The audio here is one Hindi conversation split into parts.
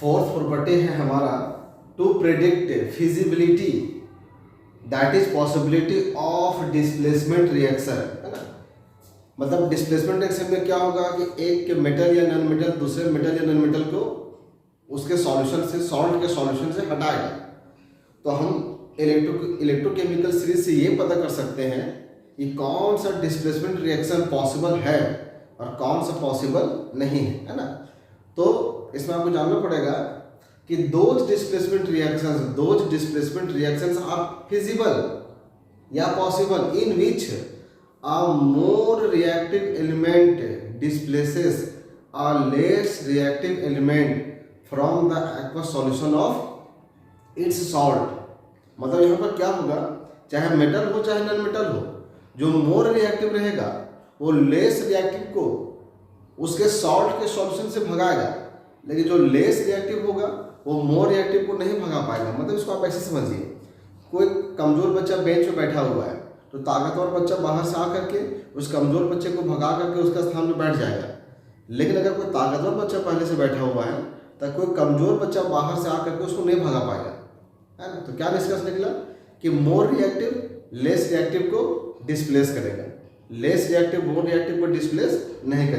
फोर्थ प्रॉपर्टी है हमारा to predict feasibility that is possibility of displacement reaction, है ना। मतलब डिस्प्लेसमेंट रिएक्शन में क्या होगा कि एक मेटल या नॉन मेटल दूसरे मेटल या नॉन मेटल को उसके सॉल्यूशन से, सॉल्ट के सॉल्यूशन से हटाएगा। तो हम इलेक्ट्रोकेमिकल सीरीज से ये पता कर सकते हैं कि कौन सा डिस्प्लेसमेंट रिएक्शन पॉसिबल है और कौन सा पॉसिबल नहीं है ना। तो इसमें आपको जानना पड़ेगा कि those displacement reactions are feasible या possible in which a more reactive element displaces a less reactive element from the aqueous solution of its salt। मतलब यहाँ पर क्या होगा, चाहे मेटल हो चाहे नॉन मेटल हो, जो मोर रिएक्टिव रहेगा वो लेस रिएक्टिव को उसके सॉल्ट के सॉल्यूशन से भगाएगा, लेकिन जो लेस रिएक्टिव होगा वो मोर रिएक्टिव को नहीं भगा पाएगा। मतलब इसको आप ऐसे समझिए, कोई कमजोर बच्चा बेंच पे बैठा हुआ है तो ताकतवर बच्चा बाहर से आकर के उस कमजोर बच्चे को भगा करके उसका स्थान में बैठ जाएगा। लेकिन अगर कोई ताकतवर बच्चा पहले से बैठा हुआ है तो कोई कमजोर बच्चा बाहर से आकर के उसको नहीं भगा पाएगा, है ना। तो क्या निष्कर्ष निकला कि मोर रिएक्टिव लेस रिएक्टिव को डिस्प्लेस करेगा, लेस रिएक्टिव मोर रिएक्टिव को डिस्प्लेस नहीं कर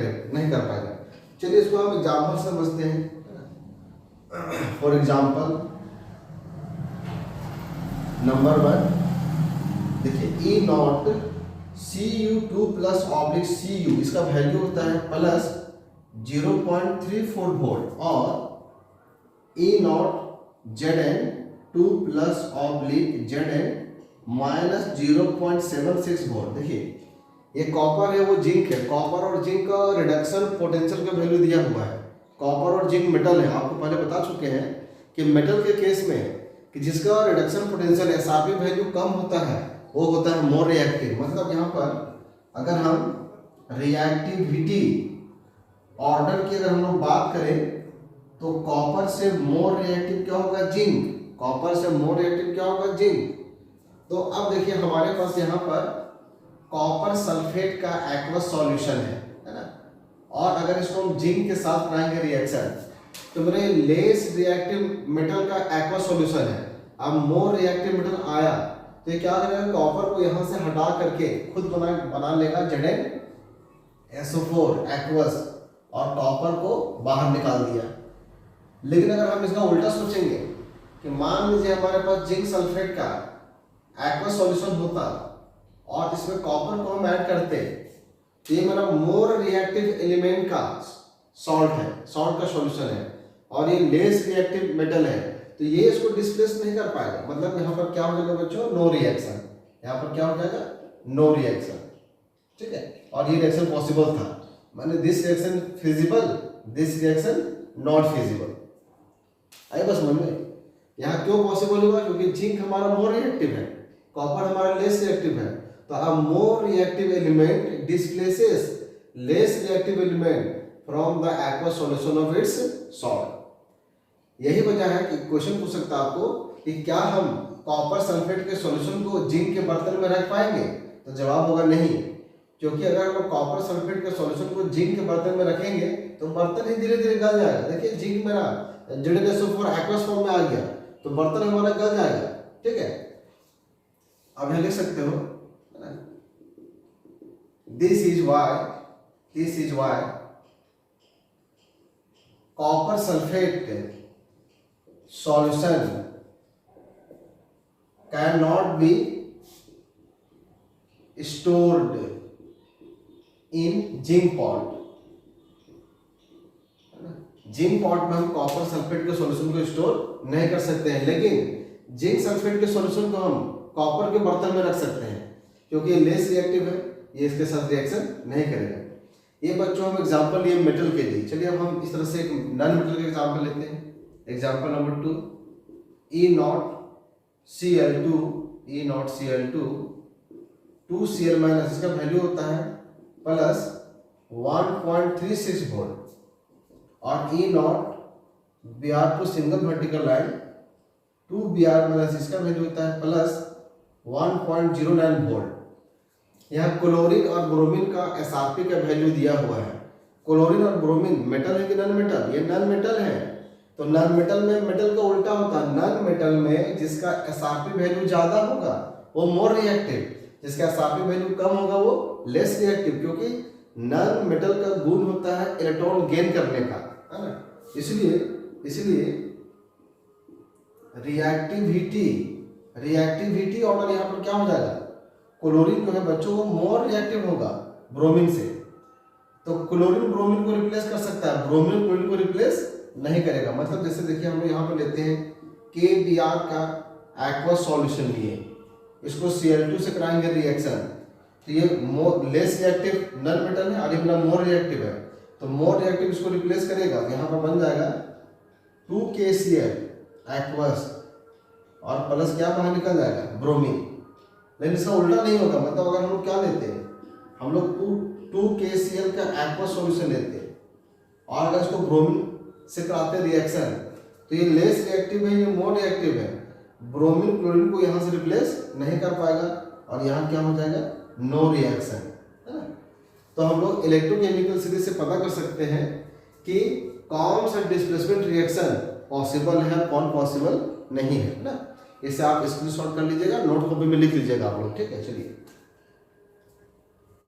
पाएगा। चलिए इसको हम एग्जाम्पल समझते हैं। फॉर एग्जाम्पल नंबर 1 देखिए, E not Cu2 plus oblique Cu, इसका वैल्यू होता है प्लस 0.34 वोल्ट, और E not Zn2 plus oblique Zn minus 0.76 volt. देखिए ये कॉपर है, वो जिंक है। कॉपर और जिंक का रिडक्शन पोटेंशियल का वैल्यू दिया हुआ है। कॉपर और जिंक मेटल है, आपको पहले बता चुके हैं कि मेटल के केस में कि जिसका रिडक्शन पोटेंशियल एसआरपी वैल्यू कम होता है वो होता है मोर रिएक्टिव। मतलब यहाँ पर अगर हम रिएक्टिविटी ऑर्डर की अगर हम लोग बात करें तो कॉपर से मोर रिएक्टिव क्या होगा, जिंक। कॉपर से मोर रिएक्टिव क्या होगा, जिंक। तो अब देखिए हमारे पास यहाँ पर कॉपर सल्फेट का एक्वस सॉल्यूशन है ना, और अगर इसको हम जिंक के साथ कराएंगे रिएक्शन तो मेरे लेस रिएक्टिव मेटल का एक्वस सॉल्यूशन है। अब मोर रिएक्टिव मेटल आया तो ये क्या करेगा, कॉपर को यहाँ से हटा करके खुद बना लेगा ZnSO4 एक्वस, और कॉपर को बाहर निकाल दिया। लेकिन अगर हम इसका उल्टा सोचेंगे कि मान लीजिए हमारे पास जिंक सल्फेट का एक्वस सॉल्यूशन होता और इसमें कॉपर को हम ऐड करते, तो ये मेरा मोर रिएक्टिव एलिमेंट का सॉल्ट है, सॉल्ट का सॉल्यूशन है, और ये लेस रिएक्टिव मेटल है, तो ये इसको डिस्प्लेस नहीं कर पाएगा। मतलब यहाँ पर क्या हो जाएगा बच्चों, नो रिएक्शन। यहाँ पर क्या हो जाएगा, नो रिएक्शन, ठीक है। और ये रिएक्शन पॉसिबल था, माने this reaction feasible, this reaction not feasible. आई बस समझ में, यहाँ क्यों पॉसिबल हुआ, क्योंकि जिंक हमारा मोर रिएक्टिव है, कॉपर हमारा लेस रिएक्टिव है। तो अब more reactive element displaces less reactive element from the aqueous solution of its salt. यही वजह है कि क्वेश्चन पूछ सकता है आपको कि क्या हम कॉपर सल्फेट के सॉल्यूशन को जिंक के बर्तन में रख पाएंगे, तो जवाब होगा नहीं, क्योंकि अगर हम कॉपर सल्फेट के सॉल्यूशन को जिंक के बर्तन में रखेंगे तो बर्तन ही धीरे धीरे गल जाएगा। देखिए जिंक मेरा ZnSO4 एक्वस फॉर्म में आ गया तो बर्तन हमारा गल जाएगा, ठीक है। अब यहां लिख सकते हो, this is why copper sulphate solution cannot be stored in zinc pot। Zinc pot में हम कॉपर सल्फेट के सॉल्यूशन को स्टोर नहीं कर सकते हैं, लेकिन जिंक सल्फेट के सॉल्यूशन को हम कॉपर के बर्तन में रख सकते हैं, क्योंकि ये लेस रिएक्टिव है, ये इसके साथ रिएक्शन नहीं करेगा। ये बच्चों हम एग्जांपल लिए मेटल के लिए। चलिए अब हम इस तरह से एक नॉन मेटल का एग्जांपल लेते हैं। Example number 2, E not Cl2 2Cl minus, इसका वैल्यू होता है प्लस 1.36 वोल्ट, और E not Br2 single vertical line 2Br minus, इसका वैल्यू होता है प्लस 1.09 वोल्ट। यहाँ क्लोरीन और ब्रोमीन का एसआरपी का वैल्यू दिया हुआ है। क्लोरीन और ब्रोमीन मेटल है कि नॉन मेटल, ये नॉन मेटल है, तो तो नॉन मेटल में मेटल का उल्टा होता है, नॉन मेटल में जिसका एसआरपी वैल्यू ज्यादा होगा वो मोर रिएक्टिव, जिसका एसआरपी वैल्यू कम होगा वो लेस रिएक्टिव, क्योंकि नॉन मेटल का गुण होता है इलेक्ट्रॉन गेन करने का, है ना। इसलिए रिएक्टिविटी ऑर्डर यहाँ पर क्या हो जाएगा, क्लोरीन जो है बच्चों वो मोर रिएक्टिव होगा ब्रोमीन से, तो क्लोरीन ब्रोमीन को रिप्लेस कर सकता है, ब्रोमीन क्लोरीन को रिप्लेस नहीं करेगा। मतलब जैसे देखिए हम लोग यहाँ पर लेते हैं KBr का एक्वस सॉल्यूशन लिए, इसको Cl2 से कराएंगे रिएक्शन, तो ये more less reactive non metal है और ये मोर रिएक्टिव है, तो मोर रिएक्टिव इसको रिप्लेस करेगा, तो यहाँ पर बन जाएगा 2KCl एक्वस और प्लस क्या बाहर निकल जाएगा ब्रोमीन। लेकिन इसका उल्टा नहीं होगा, मतलब अगर हम लोग क्या लेते हैं, हम लोग 2KCl का एक्वस सॉल्यूशन लेते हैं और अगर इसको ब्रोमीन से कराते हैं रिएक्शन, तो ये लेस रिएक्टिव है, ये मोर रिएक्टिव है, ब्रोमीन क्लोरीन को यहाँ से रिप्लेस नहीं कर पाएगा और यहाँ क्या हो जाएगा नो रिएक्शन, है ना। तो हम लोग इलेक्ट्रोकेमिकल सीरीज से पता कर सकते हैं कि कौन सा डिस्प्लेसमेंट रिएक्शन पॉसिबल है कौन पॉसिबल नहीं है ना। इसे आप स्क्रीनशॉट कर लीजिएगा, नोट कॉपी में लिख लीजिएगा आप लोग, ठीक है। चलिए